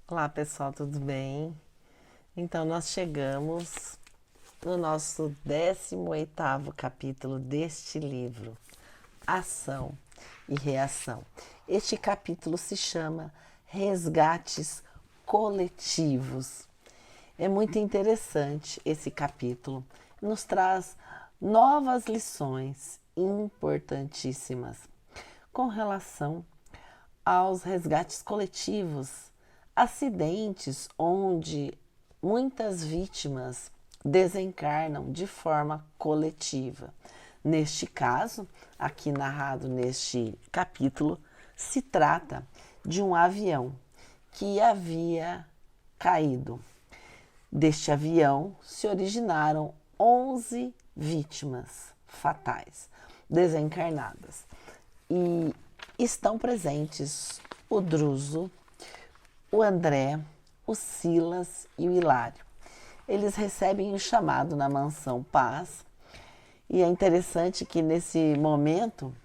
Olá pessoal, tudo bem? Então nós chegamos no nosso 18º capítulo deste livro, Ação e Reação. Este capítulo se chama Resgates Coletivos. É muito interessante esse capítulo, nos traz novas lições importantíssimas com relação aos resgates coletivos, acidentes onde muitas vítimas desencarnam de forma coletiva. Neste caso, aqui narrado neste capítulo, se trata de um avião que havia caído. Deste avião se originaram 11 vítimas fatais, desencarnadas. E estão presentes o Druso, o André, o Silas e o Hilário. Eles recebem o chamado na Mansão Paz. E é interessante que nesse momento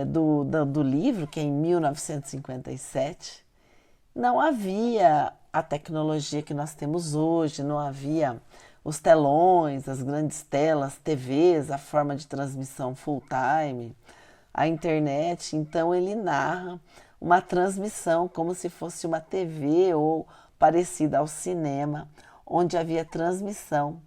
do livro, que é em 1957, não havia a tecnologia que nós temos hoje, não havia os telões, as grandes telas, TVs, a forma de transmissão full time, a internet. Então ele narra uma transmissão como se fosse uma TV ou parecida ao cinema, onde havia transmissão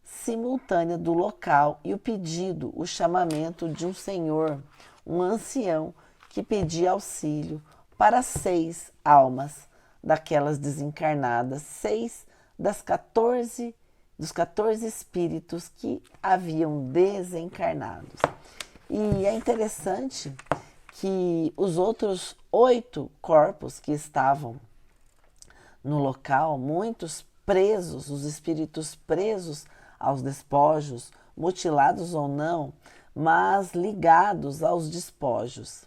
simultânea do local e o pedido, o chamamento de um senhor, um ancião, que pedia auxílio para 6 almas daquelas desencarnadas, 6 dos 14 espíritos que haviam desencarnados. E é interessante que os outros 8 corpos que estavam no local, muitos presos, os espíritos presos aos despojos, mutilados ou não, mas ligados aos despojos.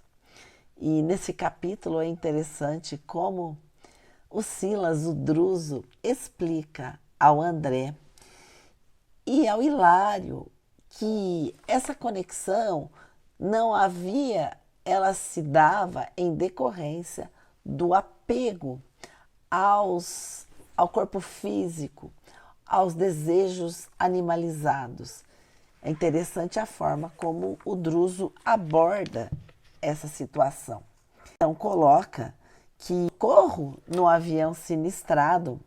E nesse capítulo é interessante como o Silas, o Druso, explica ao André e ao Hilário que essa conexão não havia, ela se dava em decorrência do apego ao corpo físico, aos desejos animalizados. É interessante a forma como o Druso aborda essa situação. Então coloca que o socorro no avião sinistrado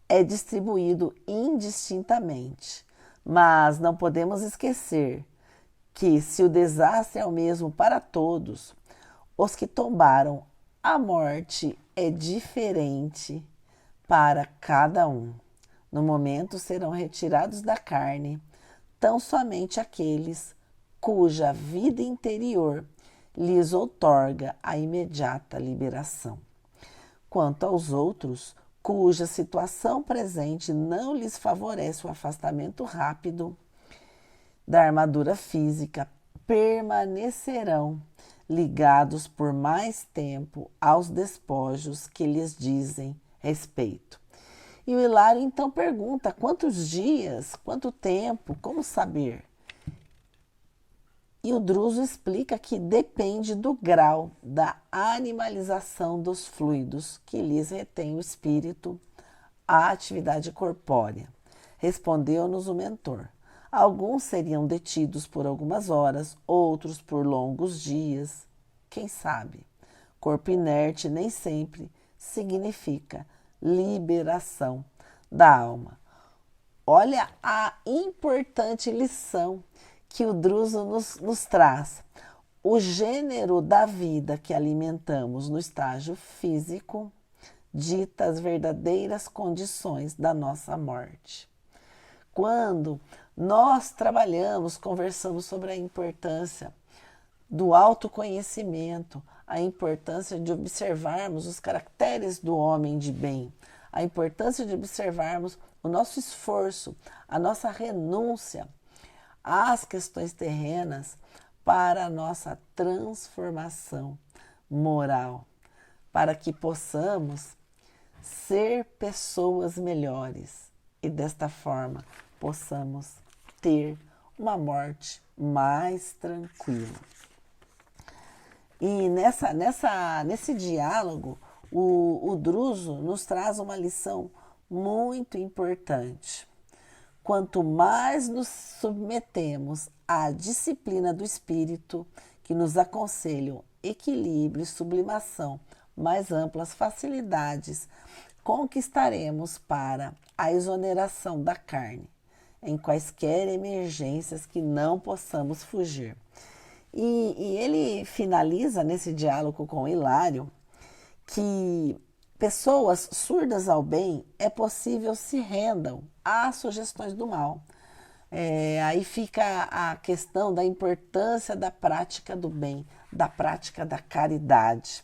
é distribuído indistintamente, mas não podemos esquecer que se o desastre é o mesmo para todos, os que tombaram a morte é diferente para cada um. No momento serão retirados da carne tão somente aqueles cuja vida interior lhes outorga a imediata liberação. Quanto aos outros, cuja situação presente não lhes favorece o afastamento rápido da armadura física, permanecerão ligados por mais tempo aos despojos que lhes dizem respeito. E o Hilário então pergunta: quantos dias, quanto tempo, como saber? E o Druso explica que depende do grau da animalização dos fluidos que lhes retém o espírito à atividade corpórea. Respondeu-nos o mentor. Alguns seriam detidos por algumas horas, outros por longos dias. Quem sabe? Corpo inerte nem sempre significa liberação da alma. Olha a importante lição que o Druso nos traz. O gênero da vida que alimentamos no estágio físico dita as verdadeiras condições da nossa morte. Quando nós trabalhamos, conversamos sobre a importância do autoconhecimento, a importância de observarmos os caracteres do homem de bem, a importância de observarmos o nosso esforço, a nossa renúncia às questões terrenas para a nossa transformação moral, para que possamos ser pessoas melhores e desta forma possamos ter uma mais tranquila. E nesse diálogo, O Druso nos traz uma lição muito importante. Quanto mais nos submetemos à disciplina do espírito, que nos aconselham equilíbrio e sublimação, mais amplas facilidades conquistaremos para a exoneração da carne, em quaisquer emergências que não possamos fugir. E ele finaliza nesse diálogo com Hilário que pessoas surdas ao bem é possível se rendam às sugestões do mal. Aí fica a questão da importância da prática do bem, da prática da caridade,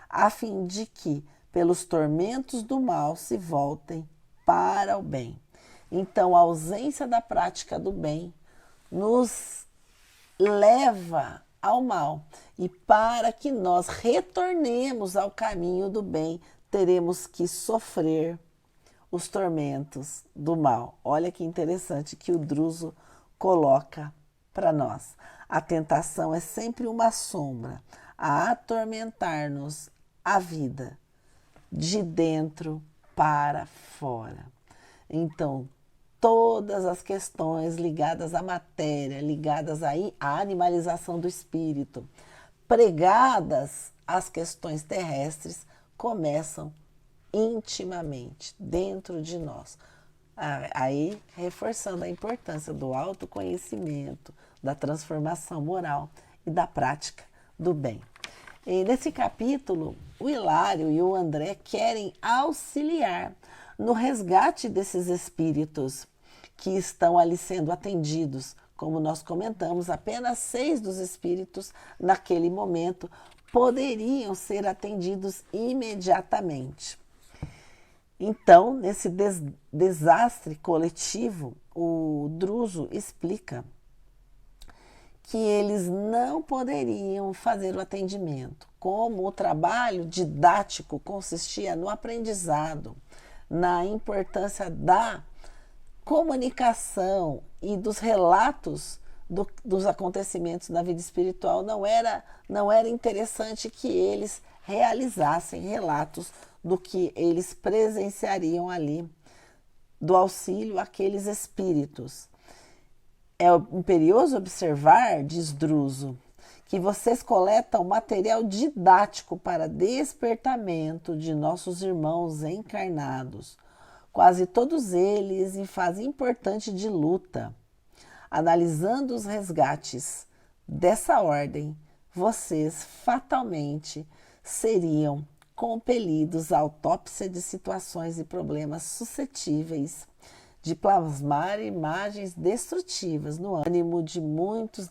a fim de que, pelos tormentos do mal, se voltem para o bem. Então, a ausência da prática do bem nos leva ao mal. E para que nós retornemos ao caminho do bem, teremos que sofrer os tormentos do mal. Olha que interessante que o Druso coloca para nós. A tentação é sempre uma sombra a atormentar-nos a vida, de dentro para fora. Então, todas as questões ligadas à matéria, ligadas à animalização do espírito, pregadas às questões terrestres, começam intimamente, dentro de nós. Aí, reforçando a importância do autoconhecimento, da transformação moral e da prática do bem. E nesse capítulo, o Hilário e o André querem auxiliar no resgate desses espíritos que estão ali sendo atendidos. Como nós comentamos, apenas 6 dos espíritos, naquele momento, poderiam ser atendidos imediatamente. Então, nesse desastre coletivo, o Druso explica que eles não poderiam fazer o atendimento, como o trabalho didático consistia no aprendizado, na importância da comunicação e dos relatos dos acontecimentos da vida espiritual, não era interessante que eles realizassem relatos do que eles presenciariam ali, do auxílio àqueles espíritos. É imperioso observar, diz Druso, que vocês coletam material didático para despertamento de nossos irmãos encarnados, quase todos eles em fase importante de luta. Analisando os resgates dessa ordem, vocês fatalmente seriam compelidos à autópsia de situações e problemas suscetíveis de plasmar imagens destrutivas no ânimo de muitos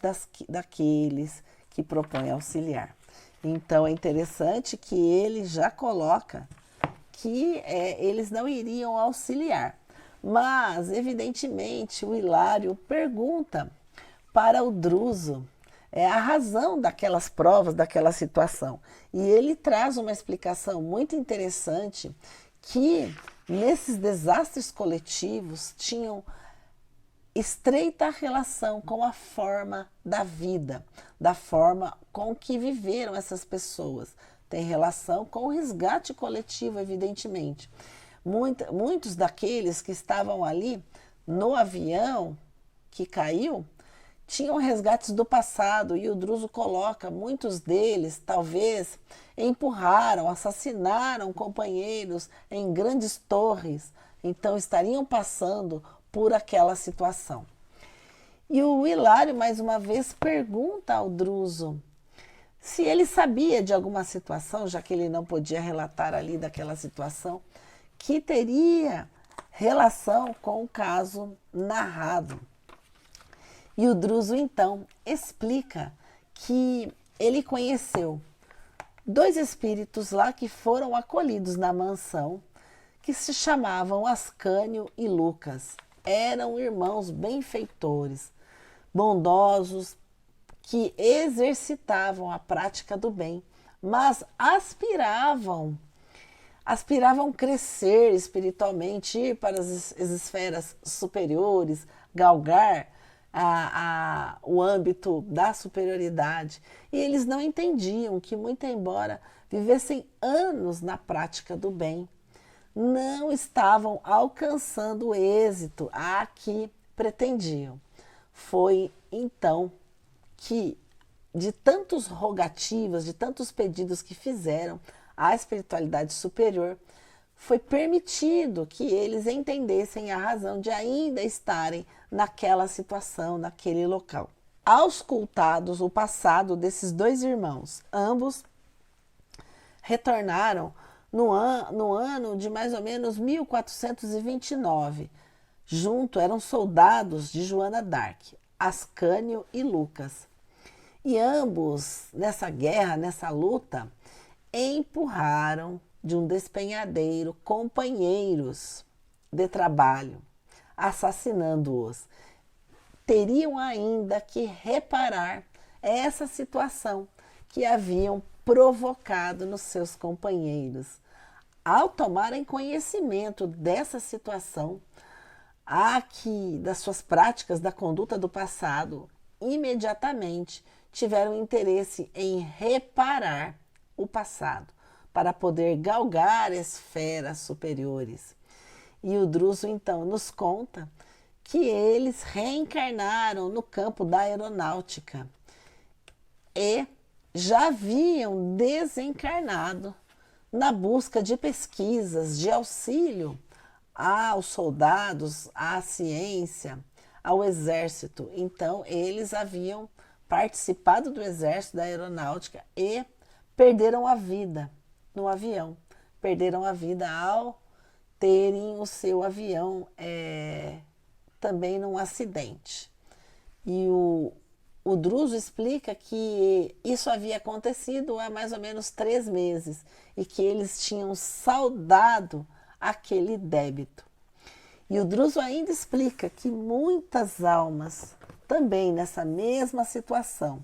daqueles que propõem auxiliar. Então é interessante que ele já coloca que eles não iriam auxiliar. Mas, evidentemente, o Hilário pergunta para o Druso a razão daquelas provas, daquela situação. E ele traz uma explicação muito interessante que nesses desastres coletivos tinham estreita relação com a forma da vida, da forma com que viveram essas pessoas. Tem relação com o resgate coletivo, evidentemente. Muitos daqueles que estavam ali no avião que caiu tinham resgates do passado, e o Druso coloca, muitos deles talvez empurraram, assassinaram companheiros em grandes torres, então estariam passando por aquela situação. E o Hilário, mais uma vez, pergunta ao Druso se ele sabia de alguma situação, já que ele não podia relatar ali daquela situação, que teria relação com o caso narrado. E o Druso, então, explica que ele conheceu 2 espíritos lá que foram acolhidos na mansão, que se chamavam Ascânio e Lucas. Eram irmãos benfeitores, bondosos, que exercitavam a prática do bem, mas aspiravam crescer espiritualmente, ir para as esferas superiores, galgar o âmbito da superioridade. E eles não entendiam que, muito embora vivessem anos na prática do bem, não estavam alcançando o êxito a que pretendiam. Foi então que, de tantos rogativas, de tantos pedidos que fizeram à espiritualidade superior, foi permitido que eles entendessem a razão de ainda estarem naquela situação, naquele local. Auscultados o passado desses dois irmãos, ambos retornaram no ano de mais ou menos 1429. Junto eram soldados de Joana d'Arc, Ascânio e Lucas. E ambos, nessa guerra, nessa luta, empurraram de um despenhadeiro companheiros de trabalho, assassinando-os. Teriam ainda que reparar essa situação que haviam provocado nos seus companheiros. Ao tomarem conhecimento dessa situação, das suas práticas, da conduta do passado, imediatamente tiveram interesse em reparar o passado, para poder galgar esferas superiores. E o Druso, então, nos conta que eles reencarnaram no campo da aeronáutica e já haviam desencarnado na busca de pesquisas de auxílio aos soldados, à ciência, ao exército. Então, eles haviam participado do exército, da aeronáutica e perderam a vida no avião. Perderam a vida ao terem o seu avião também num acidente. E o Druso explica que isso havia acontecido há mais ou menos 3 meses e que eles tinham saldado aquele débito. E o Druso ainda explica que muitas almas, também nessa mesma situação,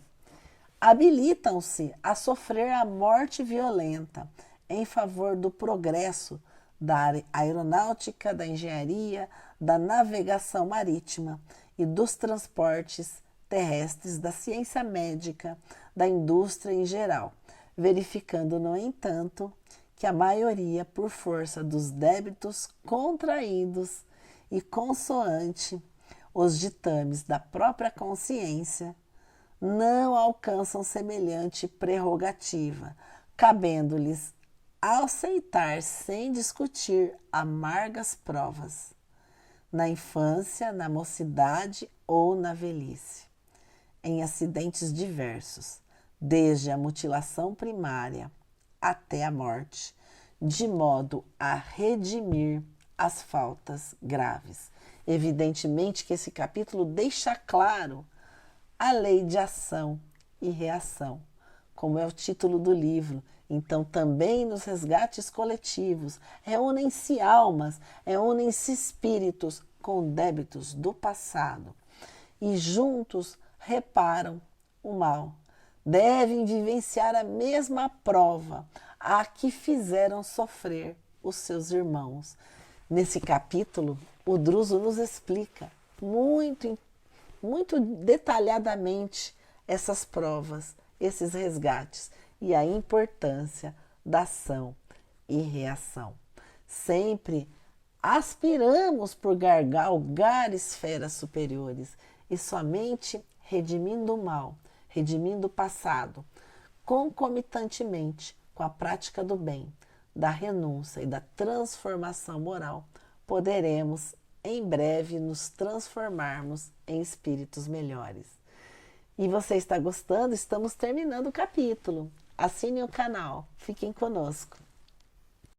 habilitam-se a sofrer a morte violenta em favor do progresso da aeronáutica, da engenharia, da navegação marítima e dos transportes terrestres, da ciência médica, da indústria em geral, verificando, no entanto, que a maioria, por força dos débitos contraídos e consoante os ditames da própria consciência, não alcançam semelhante prerrogativa, cabendo-lhes aceitar sem discutir amargas provas, na infância, na mocidade ou na velhice, em acidentes diversos, desde a mutilação primária até a morte, de modo a redimir as faltas graves. Evidentemente que esse capítulo deixa claro a lei de ação e reação, como é o título do livro. Então, também nos resgates coletivos, reúnem-se almas, reúnem-se espíritos com débitos do passado e juntos reparam o mal. Devem vivenciar a mesma prova a que fizeram sofrer os seus irmãos. Nesse capítulo, o Druso nos explica muito detalhadamente essas provas, esses resgates e a importância da ação e reação. Sempre aspiramos por galgar esferas superiores e somente redimindo o mal, redimindo o passado, concomitantemente com a prática do bem, da renúncia e da transformação moral, poderemos em breve nos transformarmos em espíritos melhores. E você está gostando? Estamos terminando o capítulo. Assine o canal. Fiquem conosco.